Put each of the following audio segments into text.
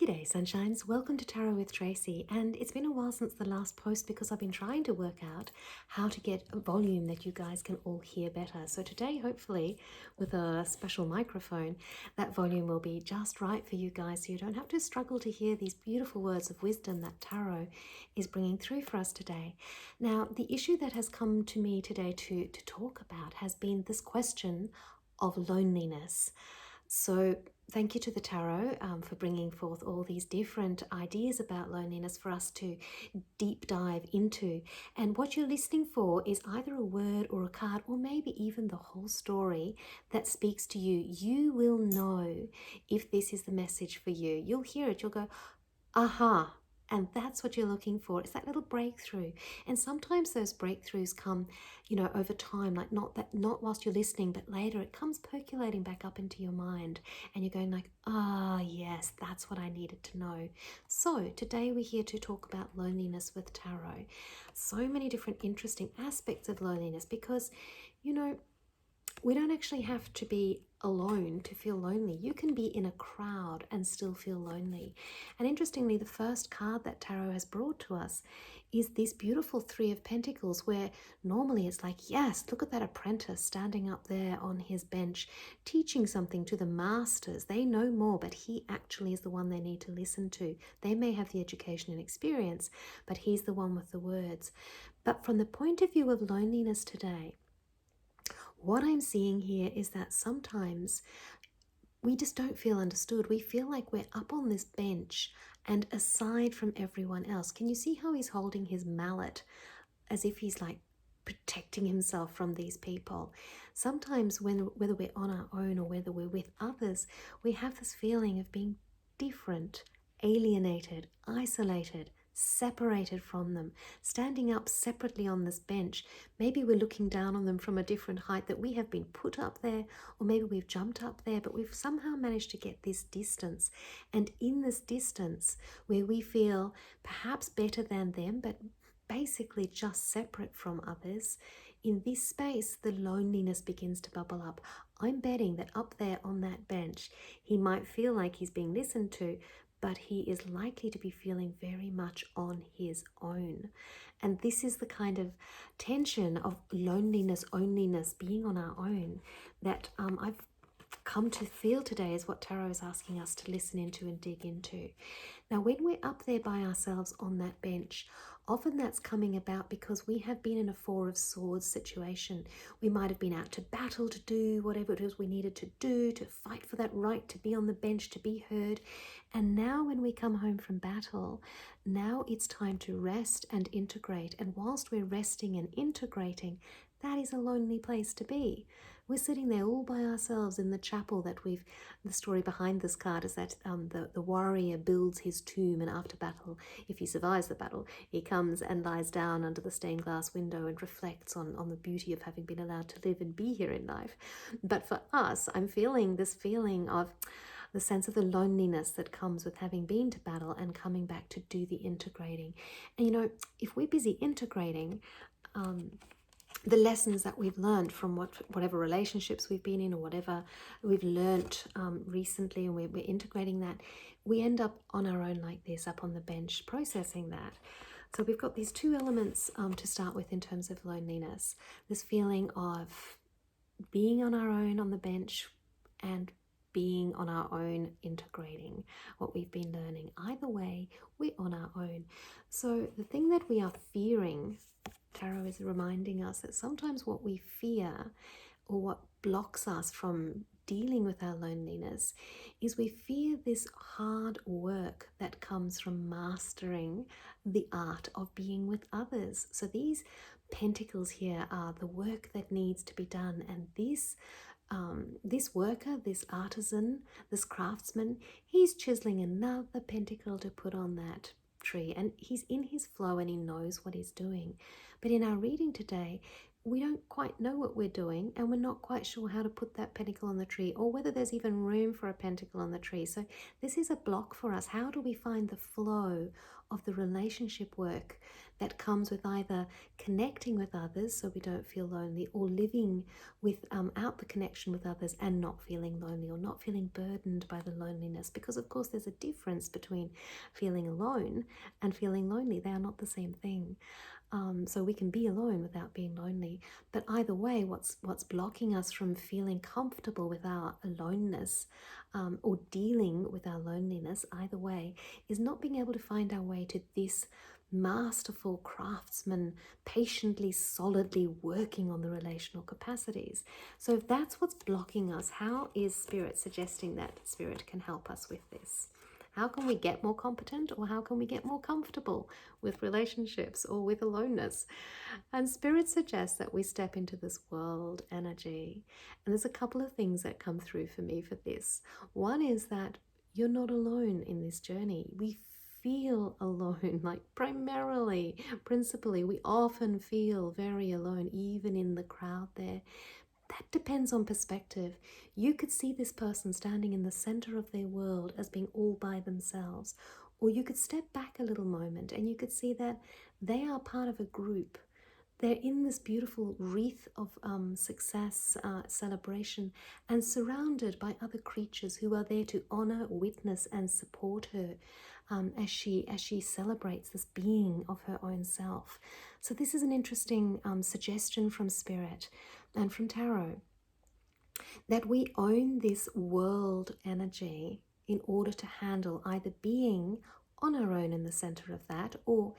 G'day sunshines, welcome to Tarot with Tracey, and it's been a while since the last post because I've been trying to work out how to get a volume that you guys can all hear better. So today, hopefully with a special microphone, that volume will be just right for you guys so you don't have to struggle to hear these beautiful words of wisdom that Tarot is bringing through for us today. Now, the issue that has come to me today to talk about has been this question of loneliness. So thank you to the Tarot for bringing forth all these different ideas about loneliness for us to deep dive into. And what you're listening for is either a word or a card or maybe even the whole story that speaks to you. You will know if this is the message for you. You'll hear it. You'll go, aha. And that's what you're looking for. It's that little breakthrough. And sometimes those breakthroughs come, over time, like not whilst you're listening, but later it comes percolating back up into your mind. And you're going like, yes, that's what I needed to know. So today we're here to talk about loneliness with Tarot. So many different interesting aspects of loneliness because, we don't actually have to be alone to feel lonely. You can be in a crowd and still feel lonely. And interestingly, the first card that Tarot has brought to us is this beautiful Three of Pentacles, where normally it's like, yes, look at that apprentice standing up there on his bench, teaching something to the masters. They know more, but he actually is the one they need to listen to. They may have the education and experience, but he's the one with the words. But from the point of view of loneliness today, what I'm seeing here is that sometimes we just don't feel understood. We feel like we're up on this bench and aside from everyone else. Can you see how he's holding his mallet as if he's like protecting himself from these people? Sometimes whether we're on our own or whether we're with others, we have this feeling of being different, alienated, isolated, separated from them, standing up separately on this bench. Maybe we're looking down on them from a different height, that we have been put up there, or maybe we've jumped up there, but we've somehow managed to get this distance. And in this distance, where we feel perhaps better than them, but basically just separate from others, in this space, the loneliness begins to bubble up. I'm betting that up there on that bench, he might feel like he's being listened to, but he is likely to be feeling very much on his own. And this is the kind of tension of loneliness, onlyness, being on our own that I've come to feel today is what Tarot is asking us to listen into and dig into. Now, when we're up there by ourselves on that bench, often that's coming about because we have been in a Four of Swords situation. We might have been out to battle to do whatever it was we needed to do, to fight for that right to be on the bench, to be heard. And now when we come home from battle, now it's time to rest and integrate. And whilst we're resting and integrating, that is a lonely place to be. We're sitting there all by ourselves in the chapel that the story behind this card is that the warrior builds his tomb, and after battle, if he survives the battle, he comes and lies down under the stained glass window and reflects on the beauty of having been allowed to live and be here in life. But for us, I'm feeling this feeling of the sense of the loneliness that comes with having been to battle and coming back to do the integrating. And if we're busy integrating, the lessons that we've learned from whatever relationships we've been in or whatever we've learnt recently, and we're integrating that, we end up on our own like this, up on the bench, processing that. So we've got these two elements to start with in terms of loneliness. This feeling of being on our own on the bench and being on our own integrating what we've been learning. Either way, we're on our own. So the thing that we are fearing, Tarot is reminding us that sometimes what we fear or what blocks us from dealing with our loneliness is we fear this hard work that comes from mastering the art of being with others. So these pentacles here are the work that needs to be done, and this worker, this artisan, this craftsman, he's chiseling another pentacle to put on that tree, and he's in his flow and he knows what he's doing. But in our reading today, we don't quite know what we're doing, and we're not quite sure how to put that pentacle on the tree, or whether there's even room for a pentacle on the tree. So this is a block for us. How do we find the flow of the relationship work that comes with either connecting with others so we don't feel lonely, or living without the connection with others and not feeling lonely, or not feeling burdened by the loneliness? Because of course there's a difference between feeling alone and feeling lonely. They are not the same thing. So we can be alone without being lonely. But either way, what's blocking us from feeling comfortable with our aloneness, or dealing with our loneliness, either way, is not being able to find our way to this masterful craftsman patiently, solidly working on the relational capacities. So if that's what's blocking us, how is Spirit suggesting that Spirit can help us with this? How can we get more competent, or how can we get more comfortable with relationships or with aloneness? And Spirit suggests that we step into this world energy. And there's a couple of things that come through for me for this. One is that you're not alone in this journey. We feel alone, like principally, we often feel very alone, even in the crowd there. That depends on perspective. You could see this person standing in the center of their world as being all by themselves, or you could step back a little moment and you could see that they are part of a group. They're in this beautiful wreath of success, celebration, and surrounded by other creatures who are there to honor, witness, and support her as she celebrates this being of her own self. So this is an interesting suggestion from Spirit and from Tarot, that we own this world energy in order to handle either being on our own in the center of that, or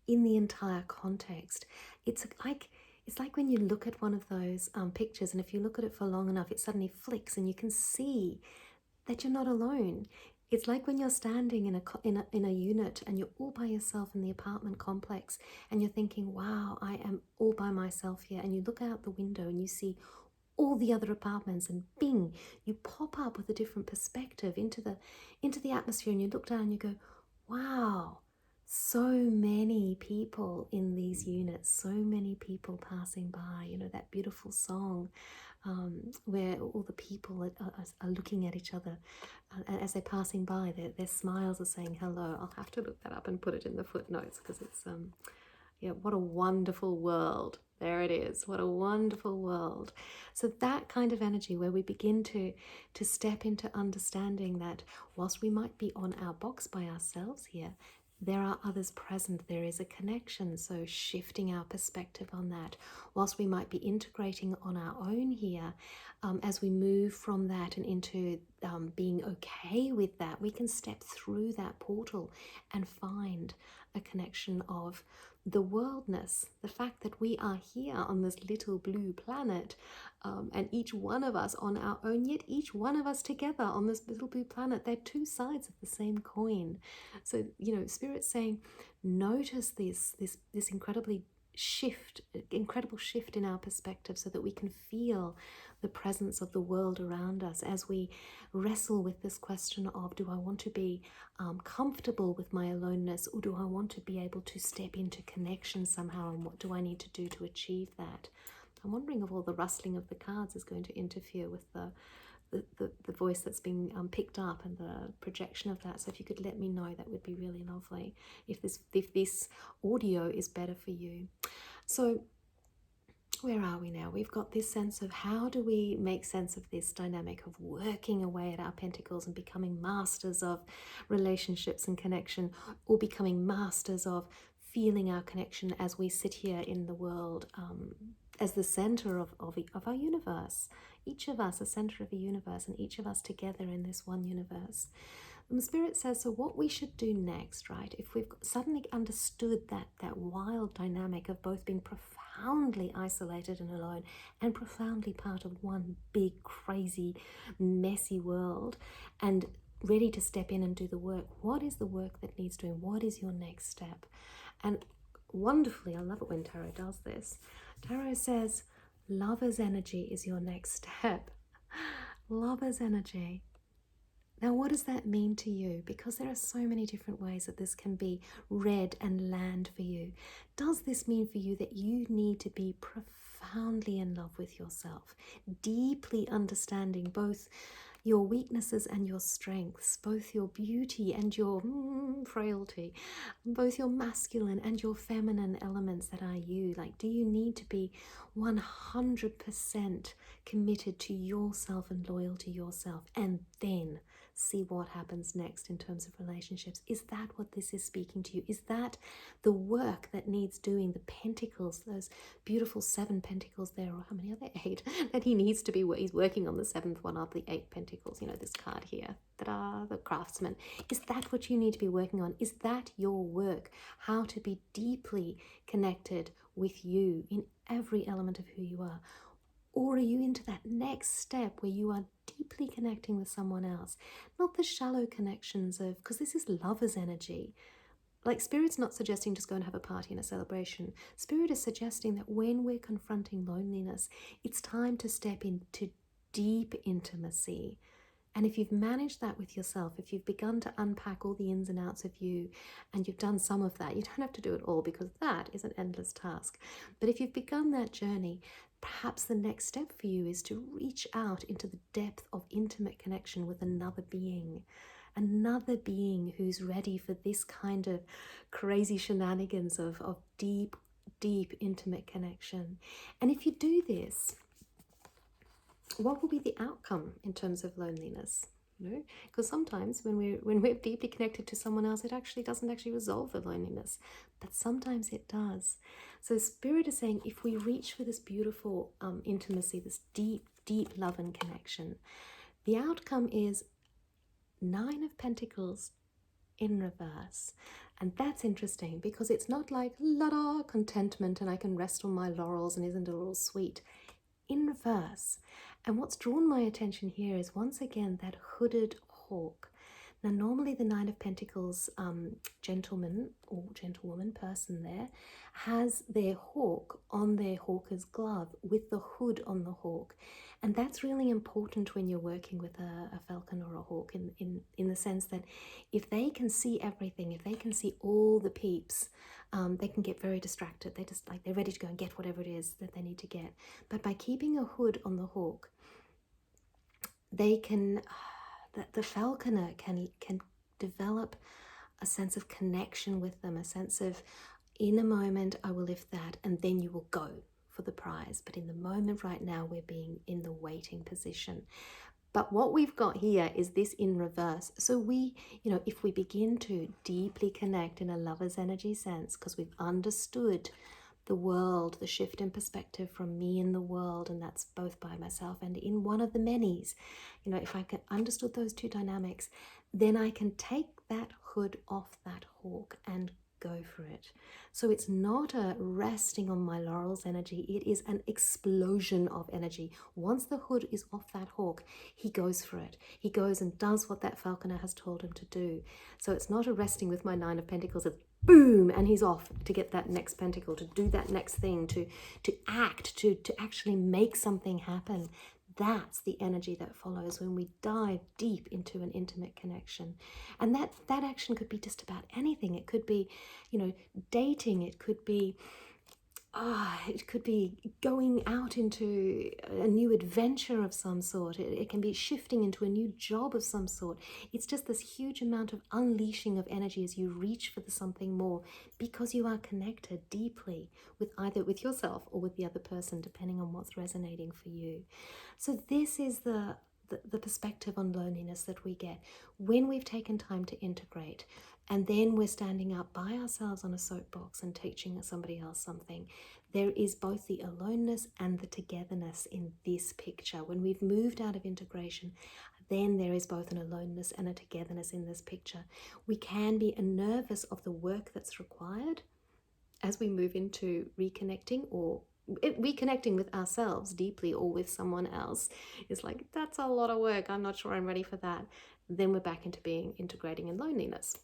in the entire context. It's like when you look at one of those pictures, and if you look at it for long enough, it suddenly flicks and you can see that you're not alone. It's like when you're standing in a unit and you're all by yourself in the apartment complex, and you're thinking, wow, I am all by myself here. And you look out the window and you see all the other apartments, and bing, you pop up with a different perspective into the atmosphere, and you look down and you go, wow, so many people in these units, so many people passing by. You know, that beautiful song where all the people are looking at each other as they're passing by. Their smiles are saying hello. I'll have to look that up and put it in the footnotes, because it's yeah, what a wonderful world. There it is. What a wonderful world. So that kind of energy, where we begin to step into understanding that whilst we might be on our box by ourselves here, there are others present. There is a connection. So shifting our perspective on that, whilst we might be integrating on our own here, as we move from that and into being okay with that, we can step through that portal and find a connection of the worldness, the fact that we are here on this little blue planet, and each one of us on our own, yet each one of us together on this little blue planet. They're two sides of the same coin. So, you know, Spirit's saying, notice this incredible shift in our perspective, so that we can feel the presence of the world around us as we wrestle with this question of, do I want to be comfortable with my aloneness, or do I want to be able to step into connection somehow, and what do I need to do to achieve that? I'm wondering if all the rustling of the cards is going to interfere with the voice that's being picked up and the projection of that. So if you could let me know, that would be really lovely, if this audio is better for you. So where are we now? We've got this sense of, how do we make sense of this dynamic of working away at our pentacles and becoming masters of relationships and connection, or becoming masters of feeling our connection as we sit here in the world, as the center of our universe. Each of us a center of a universe, and each of us together in this one universe. And the Spirit says, so what we should do next, right? If we've suddenly understood that wild dynamic of both being profoundly isolated and alone, and profoundly part of one big, crazy, messy world, and ready to step in and do the work, what is the work that needs doing? What is your next step? And wonderfully, I love it when Tarot does this. Tarot says, lover's energy is your next step. Lover's energy. Now, what does that mean to you? Because there are so many different ways that this can be read and land for you. Does this mean for you that you need to be profoundly in love with yourself, deeply understanding both your weaknesses and your strengths, both your beauty and your frailty, both your masculine and your feminine elements that are you. Like, do you need to be 100% committed to yourself and loyal to yourself, and then see what happens next in terms of relationships? Is that what this is speaking to you? Is that the work that needs doing? The pentacles, those beautiful 7 pentacles there, or how many are there? 8, that he needs to be, he's working on the 7th one of the 8 pentacles, you know, this card here, ta-da, the craftsman. Is that what you need to be working on? Is that your work? How to be deeply connected with you in every element of who you are? Or are you into that next step where you are deeply connecting with someone else? Not the shallow connections of, because this is lover's energy. Like, Spirit's not suggesting just go and have a party and a celebration. Spirit is suggesting that when we're confronting loneliness, it's time to step into deep intimacy. And if you've managed that with yourself, if you've begun to unpack all the ins and outs of you, and you've done some of that, you don't have to do it all, because that is an endless task. But if you've begun that journey, perhaps the next step for you is to reach out into the depth of intimate connection with another being who's ready for this kind of crazy shenanigans of deep, deep, intimate connection. And if you do this, what will be the outcome in terms of loneliness? You know, because sometimes when we're deeply connected to someone else, it actually doesn't resolve the loneliness, but sometimes it does. So Spirit is saying, if we reach for this beautiful intimacy, this deep, deep love and connection, the outcome is 9 of Pentacles in reverse. And that's interesting, because it's not like la-da, contentment and I can rest on my laurels and isn't it all sweet. In reverse. And what's drawn my attention here is once again that hooded hawk. Now normally the 9 of Pentacles gentleman or gentlewoman person there has their hawk on their hawker's glove with the hood on the hawk. And that's really important when you're working with a falcon or a hawk, in the sense that if they can see everything, if they can see all the peeps, they can get very distracted. They're ready to go and get whatever it is that they need to get. But by keeping a hood on the hawk, they can, the falconer can develop a sense of connection with them, a sense of, in a moment I will lift that and then you will go for the prize. But in the moment right now, we're being in the waiting position. But what we've got here is this in reverse. So we, if we begin to deeply connect in a lover's energy sense, because we've understood the world, the shift in perspective from me in the world, and that's both by myself and in one of the manys. If I can understood those two dynamics, then I can take that hood off that hawk and go for it. So it's not a resting on my laurels energy, it is an explosion of energy. Once the hood is off that hawk, he goes for it. He goes and does what that falconer has told him to do. So it's not a resting with my 9 of Pentacles, it's boom, and he's off to get that next pentacle, to do that next thing, to act, to actually make something happen. That's the energy that follows when we dive deep into an intimate connection. And that action could be just about anything. It could be, dating. It could be going out into a new adventure of some sort. It can be shifting into a new job of some sort. It's just this huge amount of unleashing of energy as you reach for the something more, because you are connected deeply with either with yourself or with the other person, depending on what's resonating for you. So this is the perspective on loneliness that we get when we've taken time to integrate. And then we're standing up by ourselves on a soapbox and teaching somebody else something. There is both the aloneness and the togetherness in this picture. When we've moved out of integration, then there is both an aloneness and a togetherness in this picture. We can be nervous of the work that's required as we move into reconnecting, or reconnecting with ourselves deeply or with someone else. It's like, that's a lot of work. I'm not sure I'm ready for that. Then we're back into integrating in loneliness.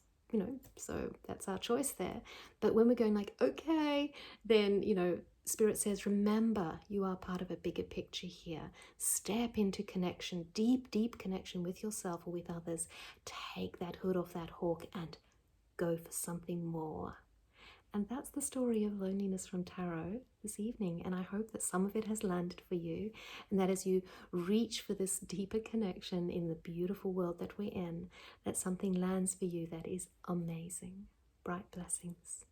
So that's our choice there. But when we're going like, okay, then, Spirit says, remember, you are part of a bigger picture here. Step into connection, deep, deep connection with yourself or with others. Take that hood off that hawk and go for something more. And that's the story of loneliness from tarot this evening. And I hope that some of it has landed for you, and that as you reach for this deeper connection in the beautiful world that we're in, that something lands for you that is amazing. Bright blessings.